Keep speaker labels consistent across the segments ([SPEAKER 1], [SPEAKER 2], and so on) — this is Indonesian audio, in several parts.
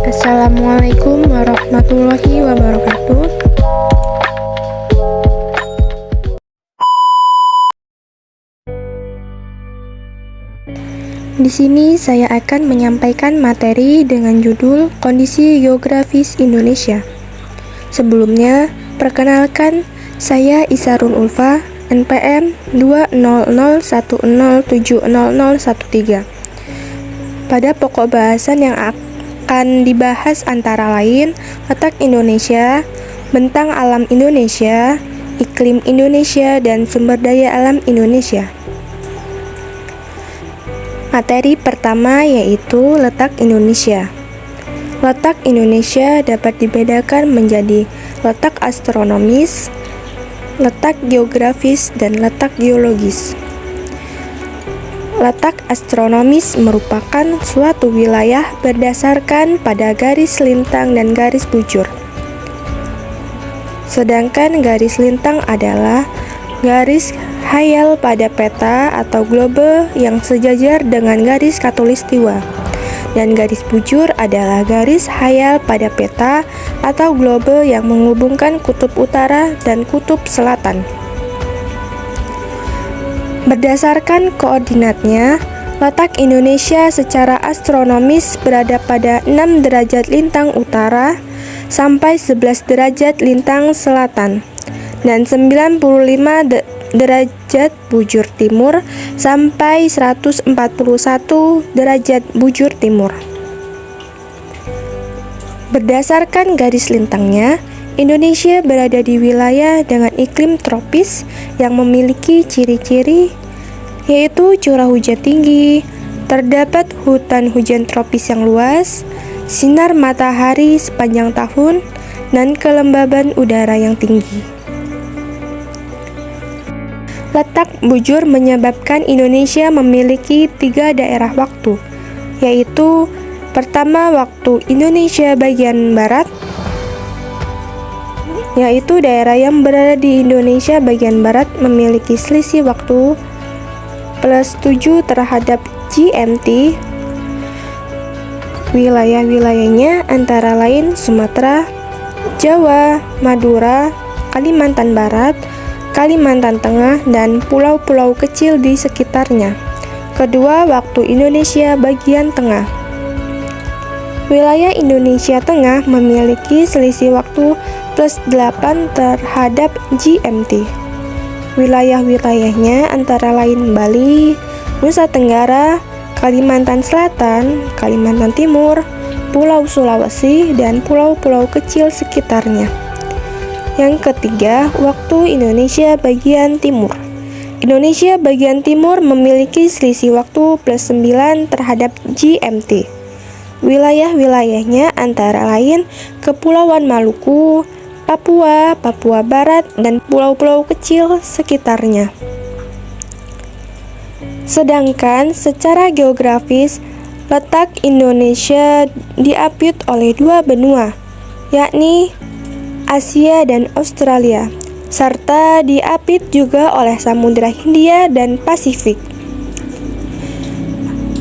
[SPEAKER 1] Assalamualaikum warahmatullahi wabarakatuh. Di sini saya akan menyampaikan materi dengan judul Kondisi Geografis Indonesia. Sebelumnya, perkenalkan, saya Isarun Ulfa, NPM 20010700013. Pada pokok bahasan yang akan dibahas antara lain letak Indonesia, bentang alam Indonesia, iklim Indonesia, dan sumber daya alam Indonesia. Materi pertama yaitu letak Indonesia. Letak Indonesia dapat dibedakan menjadi letak astronomis, letak geografis, dan letak geologis. Letak astronomis merupakan suatu wilayah berdasarkan pada garis lintang dan garis bujur. Sedangkan garis lintang adalah garis hayal pada peta atau globe yang sejajar dengan garis khatulistiwa. Dan garis bujur adalah garis hayal pada peta atau globe yang menghubungkan kutub utara dan kutub selatan. Berdasarkan koordinatnya, letak Indonesia secara astronomis berada pada 6 derajat lintang utara sampai 11 derajat lintang selatan dan 95 derajat bujur timur sampai 141 derajat bujur timur. Berdasarkan garis lintangnya, Indonesia berada di wilayah dengan iklim tropis yang memiliki ciri-ciri yaitu curah hujan tinggi, terdapat hutan hujan tropis yang luas, sinar matahari sepanjang tahun, dan kelembaban udara yang tinggi. Letak bujur menyebabkan Indonesia memiliki 3 daerah waktu, yaitu pertama waktu Indonesia bagian barat, yaitu daerah yang berada di Indonesia bagian barat memiliki selisih waktu +7 terhadap GMT. Wilayah-wilayahnya antara lain Sumatera, Jawa, Madura, Kalimantan Barat, Kalimantan Tengah, dan pulau-pulau kecil di sekitarnya. Kedua, waktu Indonesia bagian tengah. Wilayah Indonesia Tengah memiliki selisih waktu +8 terhadap GMT. Wilayah-wilayahnya antara lain Bali, Nusa Tenggara, Kalimantan Selatan, Kalimantan Timur, Pulau Sulawesi, dan pulau-pulau kecil sekitarnya. Yang ketiga, waktu Indonesia bagian timur. Indonesia bagian timur memiliki selisih waktu +9 terhadap GMT. Wilayah-wilayahnya antara lain Kepulauan Maluku, Papua, Papua Barat, dan pulau-pulau kecil sekitarnya. Sedangkan secara geografis, letak Indonesia diapit oleh 2 benua, yakni Asia dan Australia, serta diapit juga oleh Samudra Hindia dan Pasifik.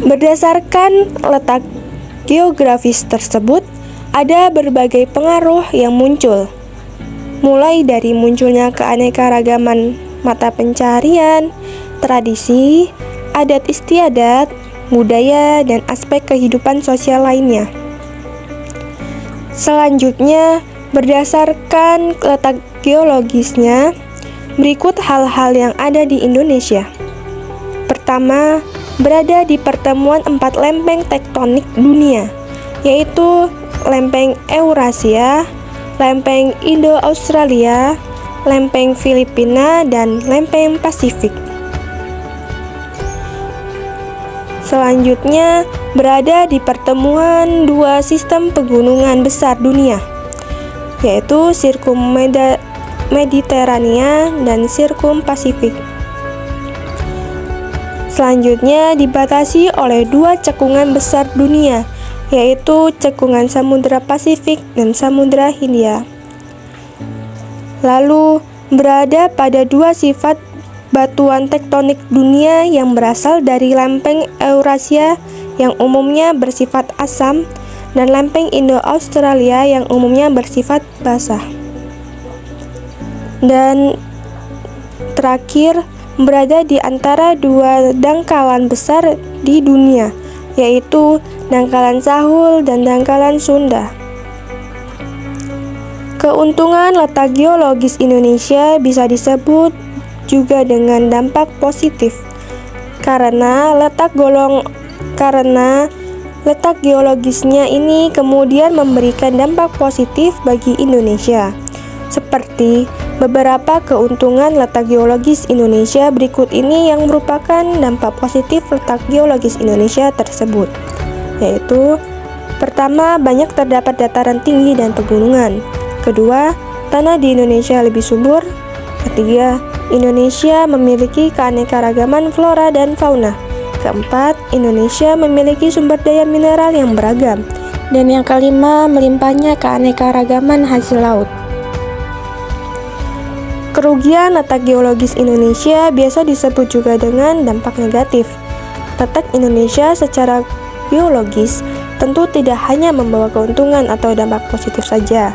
[SPEAKER 1] Berdasarkan letak geografis tersebut, ada berbagai pengaruh yang muncul, mulai dari munculnya keanekaragaman mata pencaharian, tradisi, adat istiadat, budaya, dan aspek kehidupan sosial lainnya. Selanjutnya, berdasarkan letak geologisnya, berikut hal-hal yang ada di Indonesia. Pertama, berada di pertemuan 4 lempeng tektonik dunia, yaitu lempeng Eurasia, lempeng Indo-Australia, lempeng Filipina, dan lempeng Pasifik. Selanjutnya, berada di pertemuan 2 sistem pegunungan besar dunia, yaitu Sirkum Mediterania dan Sirkum Pasifik. Selanjutnya, dibatasi oleh 2 cekungan besar dunia, yaitu cekungan Samudra Pasifik dan Samudra Hindia. Lalu, berada pada 2 sifat batuan tektonik dunia yang berasal dari lempeng Eurasia, yang umumnya bersifat asam, dan lempeng Indo-Australia yang umumnya bersifat basah. Dan terakhir, berada di antara dua dangkalan besar di dunia, yaitu dangkalan Sahul dan dangkalan Sunda. Keuntungan letak geologis Indonesia bisa disebut juga dengan dampak positif, karena letak geologisnya ini kemudian memberikan dampak positif bagi Indonesia. Seperti beberapa keuntungan letak geologis Indonesia berikut ini yang merupakan dampak positif letak geologis Indonesia tersebut, yaitu pertama, banyak terdapat dataran tinggi dan pegunungan. Kedua, tanah di Indonesia lebih subur. Ketiga, Indonesia memiliki keanekaragaman flora dan fauna. Keempat, Indonesia memiliki sumber daya mineral yang beragam. Dan yang kelima, melimpahnya keanekaragaman hasil laut. Kerugian letak geologis Indonesia biasa disebut juga dengan dampak negatif. Letak Indonesia secara geologis tentu tidak hanya membawa keuntungan atau dampak positif saja.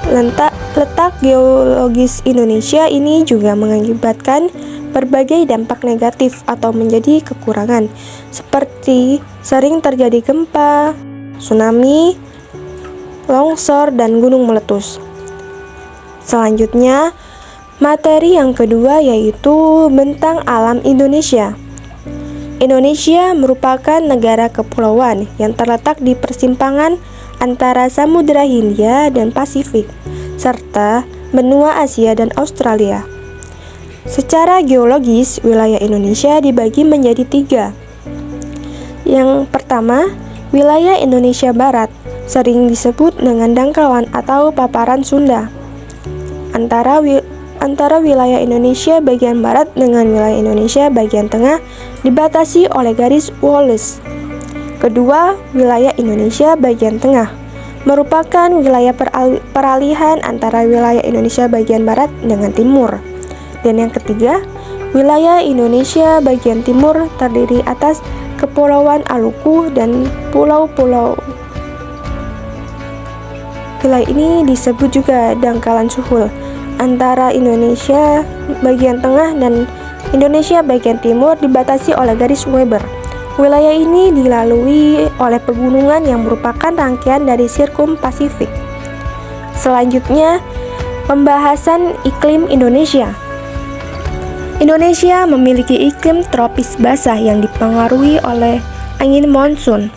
[SPEAKER 1] Letak geologis Indonesia ini juga mengakibatkan berbagai dampak negatif atau menjadi kekurangan, seperti sering terjadi gempa, tsunami, longsor, dan gunung meletus. Selanjutnya, materi yang kedua yaitu bentang alam Indonesia. Indonesia merupakan negara kepulauan yang terletak di persimpangan antara Samudra Hindia dan Pasifik, serta benua Asia dan Australia. Secara geologis, wilayah Indonesia dibagi menjadi tiga. Yang pertama, wilayah Indonesia Barat, sering disebut dengan dangkalan atau paparan Sunda. Antara wilayah Indonesia bagian barat dengan wilayah Indonesia bagian tengah dibatasi oleh garis Wallace. Kedua, wilayah Indonesia bagian tengah merupakan wilayah peralihan antara wilayah Indonesia bagian barat dengan timur. Dan yang ketiga, wilayah Indonesia bagian timur terdiri atas Kepulauan Maluku dan pulau-pulau. Wilayah ini disebut juga dangkalan Sahul. Antara Indonesia bagian tengah dan Indonesia bagian timur dibatasi oleh garis Weber. Wilayah ini dilalui oleh pegunungan yang merupakan rangkaian dari Sirkum Pasifik. Selanjutnya, pembahasan iklim Indonesia. Indonesia memiliki iklim tropis basah yang dipengaruhi oleh angin monsun,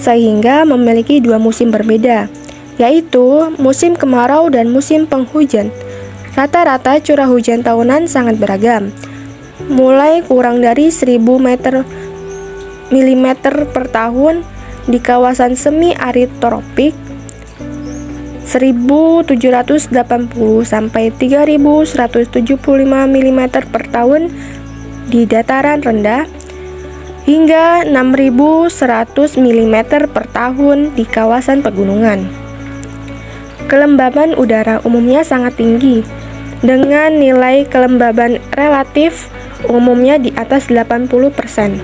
[SPEAKER 1] sehingga memiliki dua musim berbeda, yaitu musim kemarau dan musim penghujan. Rata-rata curah hujan tahunan sangat beragam, mulai kurang dari 1000 mm per tahun di kawasan semi-arid tropik, 1780 sampai 3175 mm per tahun di dataran rendah, hingga 6100 mm per tahun di kawasan pegunungan. Kelembaban udara umumnya sangat tinggi, dengan nilai kelembaban relatif umumnya di atas 80%.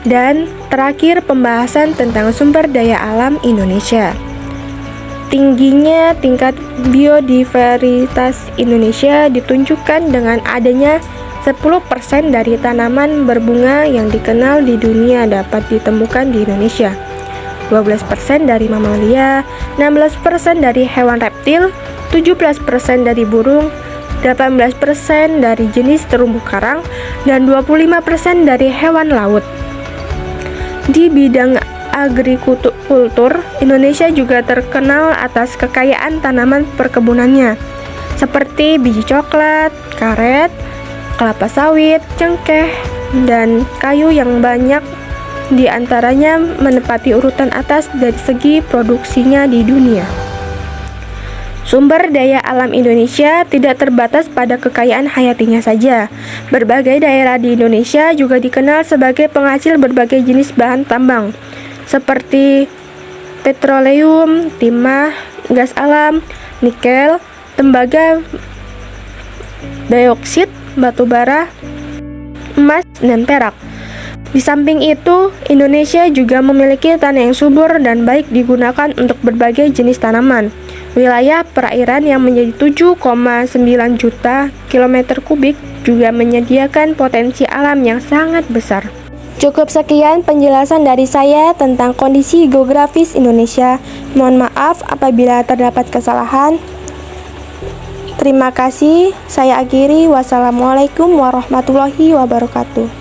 [SPEAKER 1] Dan terakhir, pembahasan tentang sumber daya alam Indonesia. Tingginya tingkat biodiversitas Indonesia ditunjukkan dengan adanya 10% dari tanaman berbunga yang dikenal di dunia dapat ditemukan di Indonesia, 12% dari mamalia, 16% dari hewan reptil, 17% dari burung, 18% dari jenis terumbu karang, dan 25% dari hewan laut. Di bidang agrikultur, Indonesia juga terkenal atas kekayaan tanaman perkebunannya, seperti biji coklat, karet, kelapa sawit, cengkeh, dan kayu yang banyak di antaranya menempati urutan atas dari segi produksinya di dunia. Sumber daya alam Indonesia tidak terbatas pada kekayaan hayatinya saja. Berbagai daerah di Indonesia juga dikenal sebagai penghasil berbagai jenis bahan tambang, seperti petroleum, timah, gas alam, nikel, tembaga, boksit, batu bara, emas, dan perak. Di samping itu, Indonesia juga memiliki tanah yang subur dan baik digunakan untuk berbagai jenis tanaman. Wilayah perairan yang menjadi 7,9 juta kilometer kubik juga menyediakan potensi alam yang sangat besar. Cukup sekian penjelasan dari saya tentang kondisi geografis Indonesia. Mohon maaf apabila terdapat kesalahan. Terima kasih. Saya akhiri. Wassalamualaikum warahmatullahi wabarakatuh.